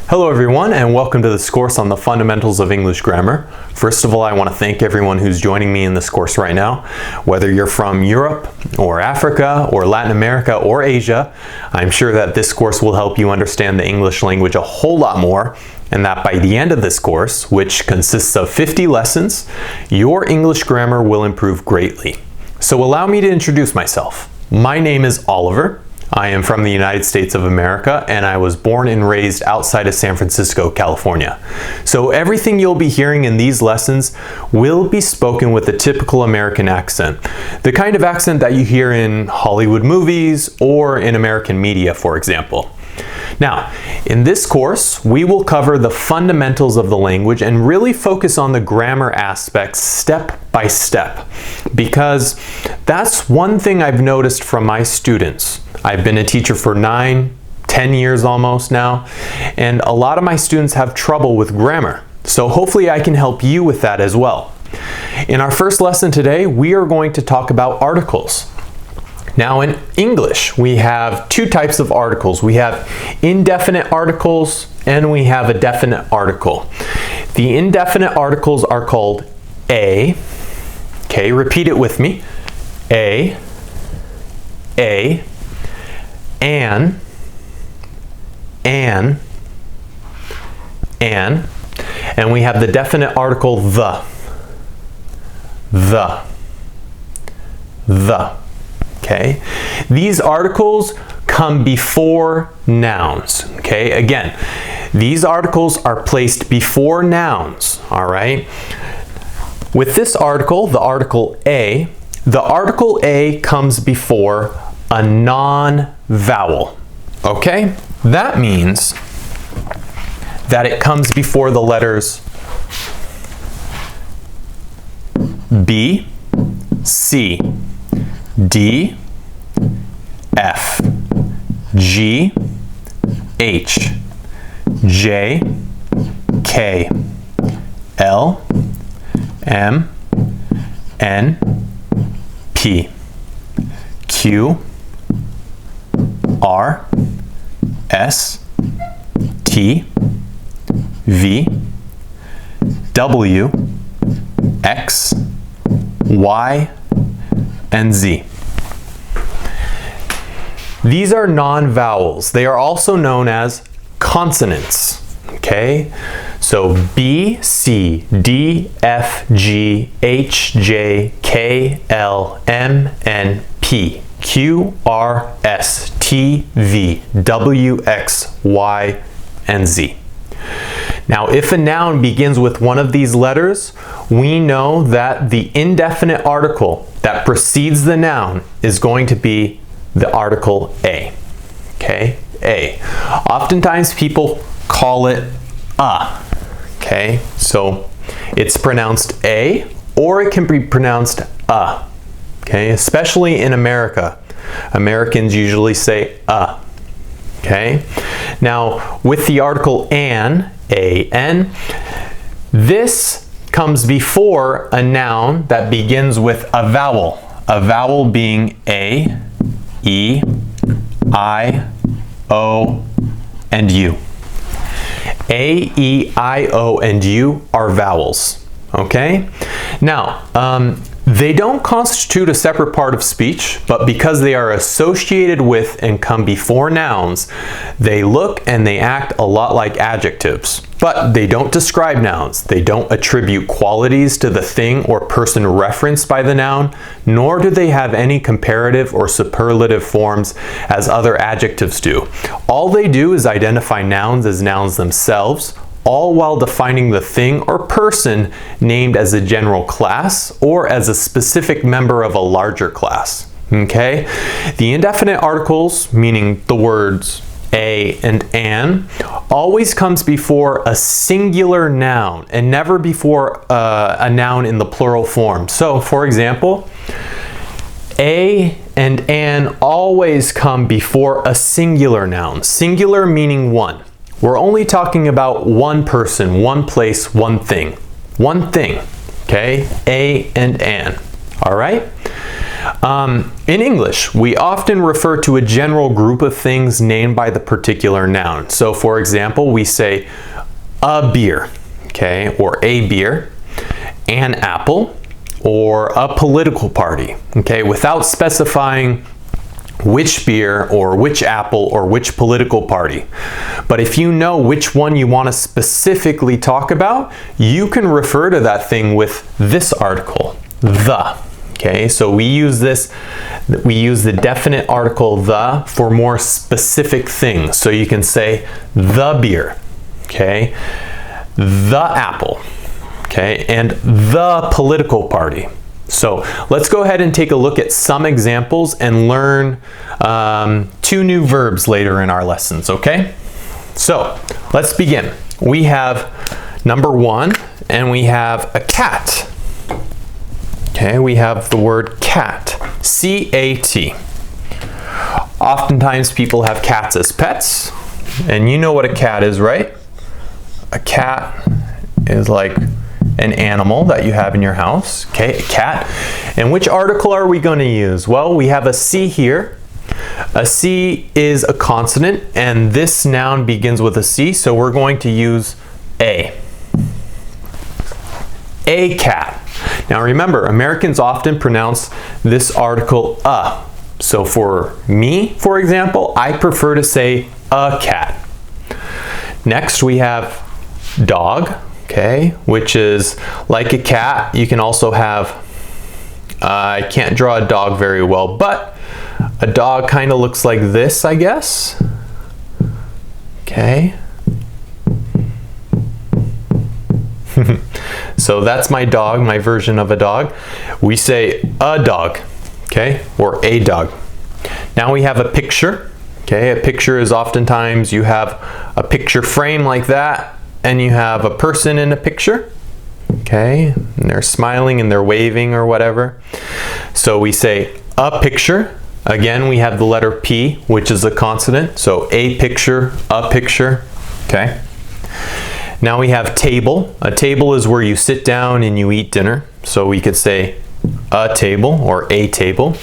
Hello everyone, and welcome to this course on the fundamentals of English grammar. First of all, I want to thank everyone who's joining me in this course right now. Whether you're from Europe or Africa or Latin America or Asia, I'm sure that this course will help you understand the English language a whole lot more, and that by the end of this course, which consists of 50 lessons, your English grammar will improve greatly. So allow me to introduce myself. My name is Oliver. I am from the United States of America, and I was born and raised outside of San Francisco, California. So everything you'll be hearing in these lessons will be spoken with a typical American accent. The kind of accent that you hear in Hollywood movies or in American media, for example. Now, in this course, we will cover the fundamentals of the language and really focus on the grammar aspects step by step, because that's one thing I've noticed from my students. I've been a teacher for 9-10 years almost now, and a lot of my students have trouble with grammar. So hopefully I can help you with that as well. In our first lesson today, we are going to talk about articles. Now in English, we have two types of articles. We have indefinite articles and we have a definite article. The indefinite articles are called a. Okay, repeat it with me. A, an, and we have the definite article the. Okay, these articles come before nouns. Okay, again, these articles are placed before nouns. All right. With this article, the article A comes before a non-vowel. Okay, that means that it comes before the letters B, C, D, F, G, H, J, K, L, M, N, P, Q, R, S, T, V, W, X, Y, and Z. These are non-vowels. They are also known as consonants. Okay, so B, C, D, F, G, H, J, K, L, M, N, P, Q, R, S, T, V, W, X, Y, and Z. Now, if a noun begins with one of these letters, we know that the indefinite article that precedes the noun is going to be the article A. Okay, A. Oftentimes people call it a. Okay, so it's pronounced A, or it can be pronounced a. Okay, especially in America. Americans usually say a. Okay, now with the article an, A-N, this comes before a noun that begins with a vowel being A, E, I, O, and U. A, E, I, O, and U are vowels. Okay? Now, they don't constitute a separate part of speech, but because they are associated with and come before nouns, they look and they act a lot like adjectives. But they don't describe nouns. They don't attribute qualities to the thing or person referenced by the noun, nor do they have any comparative or superlative forms as other adjectives do. All they do is identify nouns as nouns themselves, all while defining the thing or person named as a general class or as a specific member of a larger class. Okay? The indefinite articles, meaning the words a and an, always comes before a singular noun and never before a noun in the plural form. So, for example, a and an always come before a singular noun. Singular meaning one. We're only talking about one person, one place, one thing. One thing, okay? A and an, all right? In English, we often refer to a general group of things named by the particular noun. So for example, we say a beer, okay, or a beer, an apple, or a political party, okay, without specifying which beer or which apple or which political party. But if you know which one you want to specifically talk about, you can refer to that thing with this article, the. Okay, so we use the definite article the for more specific things. So you can say the beer, okay, the apple, okay, and the political party. So let's go ahead and take a look at some examples and learn 2 new verbs later in our lessons, okay? So let's begin. We have number 1, and we have a cat. Okay, we have the word cat, C-A-T. Oftentimes people have cats as pets, and you know what a cat is, right? A cat is like an animal that you have in your house, okay, a cat. And which article are we going to use? Well, we have a C here. A C is a consonant, and this noun begins with a C, so we're going to use a. A cat. Now remember, Americans often pronounce this article a. So for me, for example, I prefer to say a cat. Next we have dog, okay, which is like a cat. You can also have, I can't draw a dog very well, but a dog kind of looks like this, I guess. Okay. So that's my dog, my version of a dog. We say a dog, okay, or a dog. Now we have a picture, okay. A picture is oftentimes you have a picture frame like that, and you have a person in a picture, okay, and they're smiling and they're waving or whatever. So we say a picture. Again, we have the letter P, which is a consonant, so a picture, okay. Now we have table. A table is where you sit down and you eat dinner. So we could say a table or a table.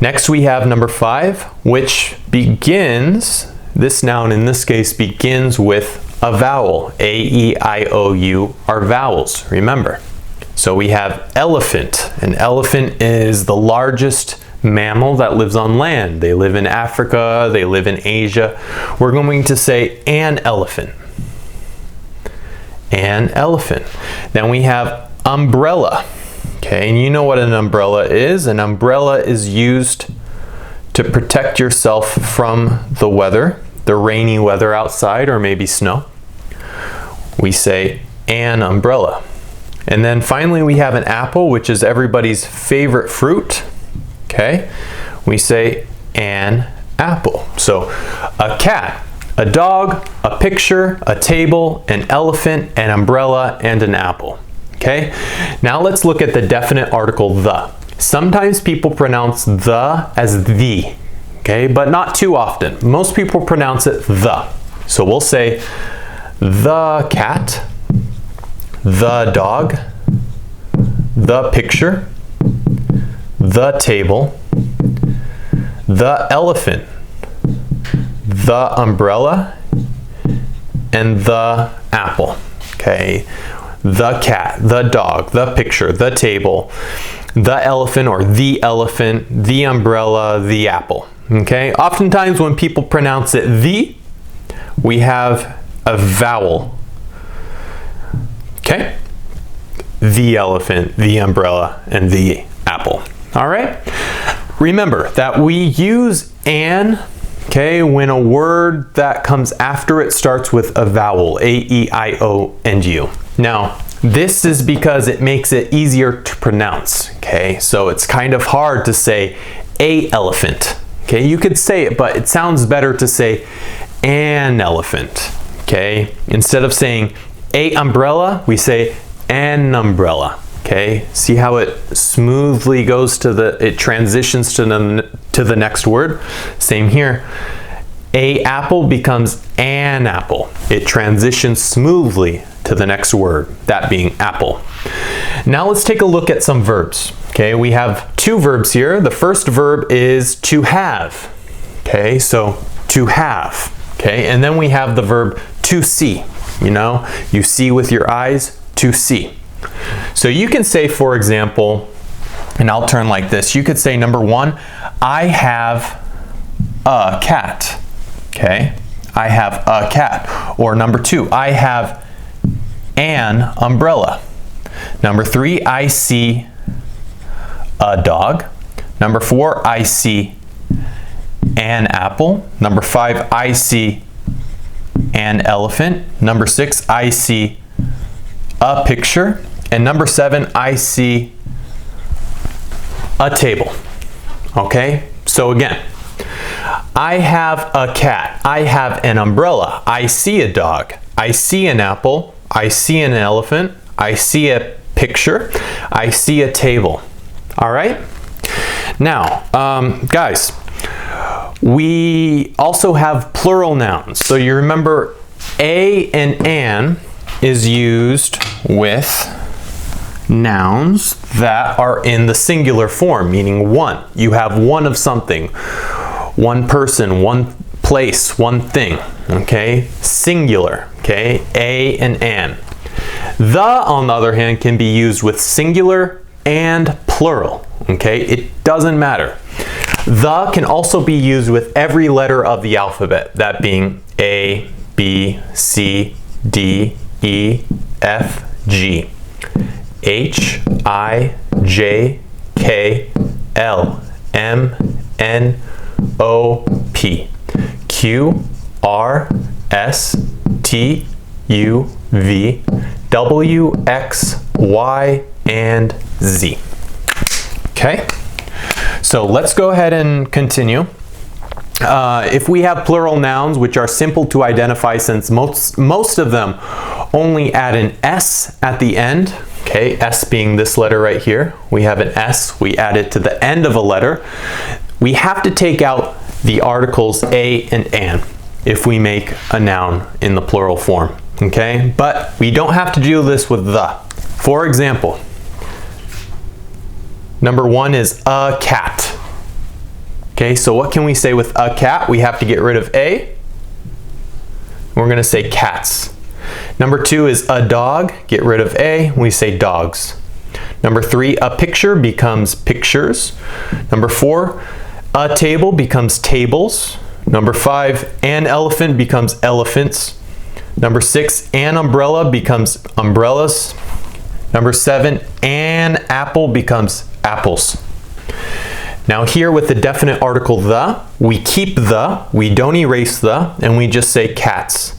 Next we have number 5, which begins, this noun in this case begins with a vowel. A, E, I, O, U are vowels, remember. So we have elephant. An elephant is the largest mammal that lives on land. They live in Africa, they live in Asia. We're going to say an elephant. An elephant. Then we have umbrella. Okay, and you know what an umbrella is. An umbrella is used to protect yourself from the weather, the rainy weather outside, or maybe snow. We say an umbrella. And then finally we have an apple, which is everybody's favorite fruit. Okay, we say an apple. So a cat, a dog, a picture, a table, an elephant, an umbrella, and an apple. Okay, now let's look at the definite article the. Sometimes people pronounce the as the, okay, but not too often. Most people pronounce it the. So we'll say the cat, the dog, the picture, the table, the elephant, the umbrella, and the apple. Okay, the cat, the dog, the picture, the table, the elephant or the elephant, the umbrella, the apple. Okay, oftentimes when people pronounce it the, we have a vowel. Okay, the elephant, the umbrella, and the apple. All right, remember that we use an, okay, when a word that comes after it starts with a vowel, A, E, I, O, and U. Now, this is because it makes it easier to pronounce, okay? So it's kind of hard to say a elephant, okay? You could say it, but it sounds better to say an elephant, okay? Instead of saying a umbrella, we say an umbrella, okay? See how it smoothly goes to it transitions to the next word? Same here. A apple becomes an apple. It transitions smoothly to the next word, that being apple. Now let's take a look at some verbs. Okay, we have two verbs here. The first verb is to have. Okay, so to have. Okay, and then we have the verb to see. You know, you see with your eyes, to see. So you can say, for example, and I'll turn like this. You could say, number one, I have a cat. Okay, I have a cat. Or number two, I have an umbrella. Number three, I see a dog. Number four, I see an apple. Number five, I see an elephant. Number six, I see a picture. And number seven, I see a table. Okay, so again, I have a cat. I have an umbrella. I see a dog. I see an apple. I see an elephant. I see a picture. I see a table. All right? Now, guys, we also have plural nouns. So you remember a and an is used with nouns that are in the singular form, meaning one. You have one of something, one person, one place, one thing, okay? Singular, okay? A and an. The, on the other hand, can be used with singular and plural, okay? It doesn't matter. The can also be used with every letter of the alphabet, that being A, B, C, D, E, F, G, H, I, J, K, L, M, N, O, P, Q, R, S, T, U, V, W, X, Y, and Z. Okay? So let's go ahead and continue. If we have plural nouns which are simple to identify, since most of them only add an S at the end, okay, S being this letter right here, we have an S, we add it to the end of a letter, we have to take out the articles a and an if we make a noun in the plural form, okay? But we don't have to do this with the. For example, number one is a cat. Okay, so what can we say with a cat? We have to get rid of a. We're going to say cats. Number two is a dog. Get rid of a. We say dogs. Number three, a picture becomes pictures. Number four, a table becomes tables. Number five, an elephant becomes elephants. Number six, an umbrella becomes umbrellas. Number seven, an apple becomes apples. Now here with the definite article the, we keep the, we don't erase the, and we just say cats.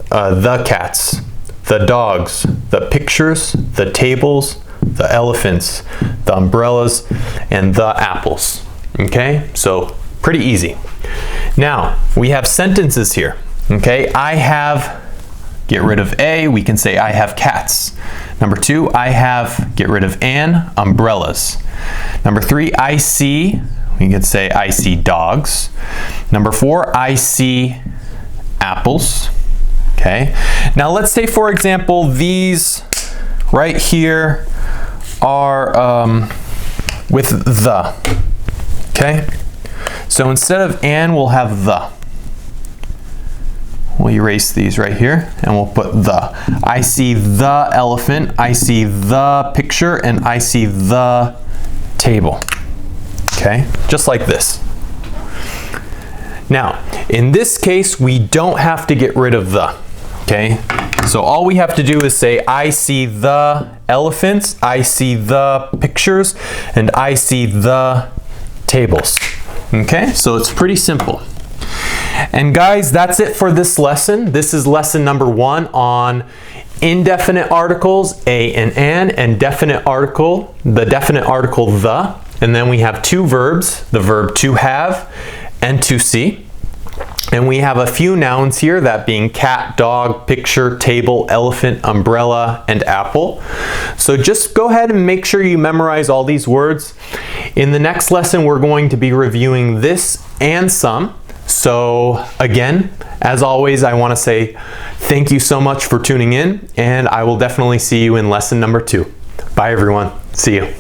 The cats, the dogs, the pictures, the tables, the elephants, the umbrellas, and the apples. Okay, so pretty easy. Now we have sentences here. Okay, I have, get rid of a, we can say I have cats. Number two, I have, get rid of an, umbrellas. Number three, I see, we can say I see dogs. Number four, I see apples. Okay, now let's say, for example, these right here are with the. Okay, so instead of an, we'll have the. We'll erase these right here and we'll put the. I see the elephant, I see the picture, and I see the table. Okay, just like this. Now, in this case, we don't have to get rid of the. Okay, so all we have to do is say I see the elephants, I see the pictures, and I see the tables. Okay, so it's pretty simple. And guys, that's it for this lesson. This is lesson number 1 on indefinite articles, a and an, and definite article, the definite article the. And then we have two verbs, the verb to have and to see. And we have a few nouns here, that being cat, dog, picture, table, elephant, umbrella, and apple. So just go ahead and make sure you memorize all these words. In the next lesson, we're going to be reviewing this and some. So again, as always, I want to say thank you so much for tuning in, and I will definitely see you in lesson number 2. Bye everyone. See you.